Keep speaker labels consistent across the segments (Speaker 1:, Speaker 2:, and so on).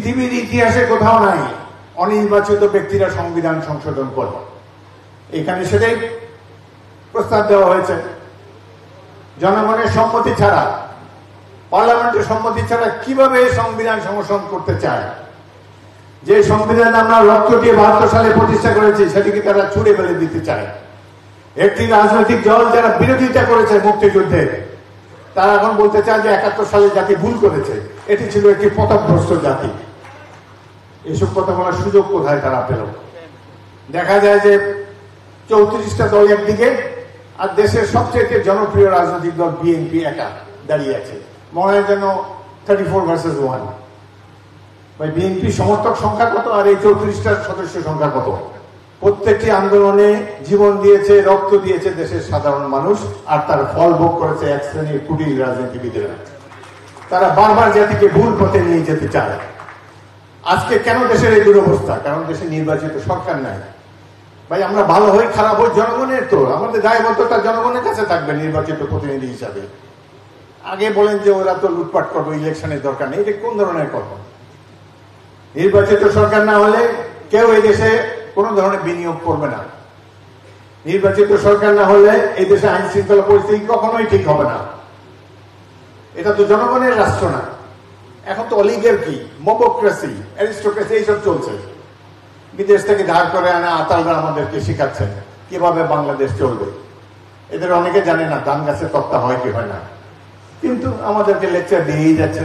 Speaker 1: পৃথিবীর ইতিহাসে কোথাও নাই অনির্বাচিত ব্যক্তিরা সংবিধান সংশোধন করে। এখানে সেটাই প্রস্তাব দেওয়া হয়েছে। জনগণের সম্মতি ছাড়া, পার্লামেন্টের সম্মতি ছাড়া কিভাবে সংবিধান সংশোধন করতে চায়? যে সংবিধান আমরা রক্ত দিয়ে 72 সালে প্রতিষ্ঠা করেছি সেটিকে তারা ছুড়ে ফেলে দিতে চায়। একটি রাজনৈতিক দল যারা বিরোধিতা করেছে মুক্তিযুদ্ধে, তারা এখন বলতে চায় যে 71 সালে জাতি ভুল করেছে, এটি ছিল একটি পথভ্রষ্ট জাতি। এসব কথা বলার সুযোগ কোথায় তারা পেল? দেখা যায় যে 34টা দল একদিকে, আর দেশের সবচেয়ে জনপ্রিয় রাজনৈতিক দল বিএনপি একা দাঁড়িয়ে আছে। মনে হয় যেন 34 ভার্সেস 1। ভাই, বিএনপি সমর্থক সংখ্যা কত আর এই 34টার সদস্য সংখ্যা কত? প্রত্যেকটি আন্দোলনে জীবন দিয়েছে, রক্ত দিয়েছে দেশের সাধারণ মানুষ, আর তার ফল ভোগ করেছে এক শ্রেণীর কুটিল রাজনীতিবিদেরা। তারা বারবার জাতিকে ভুল পথে নিয়ে যেতে চায়। আজকে কেন দেশের এই দুরবস্থা? কারণ দেশে নির্বাচিত সরকার নাই। ভাই, আমরা ভালো হই খারাপ হই জনগণের, তো আমাদের দায়বদ্ধতা জনগণের কাছে থাকবে নির্বাচিত প্রতিনিধি হিসাবে। আগে বলেন যে ওরা তো লুটপাট করবে, ইলেকশনের দরকার নেই, এটা কোন ধরনের কথা? নির্বাচিত সরকার না হলে কেউ এই দেশে কোন ধরনের বিনিয়োগ করবে না। নির্বাচিত সরকার না হলে এই দেশে আইন শৃঙ্খলা পরিস্থিতি কখনোই ঠিক হবে না। এটা তো জনগণের রাষ্ট্র না। এখন তো অলিগার্কি, মোবোক্রেসি, অ্যারিস্টোক্রেসি এইসব চলছে। বিদেশ থেকে ধার করে আনা আতালরা আমাদেরকে শিখাচ্ছেন কিভাবে বাংলাদেশ চলবে। এদের অনেকে জানে না ধান গাছে তক্তা হয় কি হয় না, কিন্তু আমাদেরকে লেকচার দিয়েই যাচ্ছে।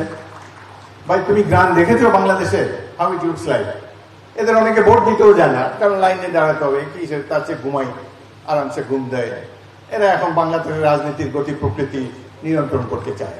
Speaker 1: ভাই, তুমি গ্রাম দেখেছো বাংলাদেশে? How it looks like? এদের অনেকে ভোট দিতেও যায় না, কারণ লাইনে দাঁড়াতে হবে, কি তার চেয়ে ঘুমাই, আরামসে ঘুম দেয়। এরা এখন বাংলাদেশের রাজনীতির গতি প্রকৃতি নিয়ন্ত্রণ করতে চায়।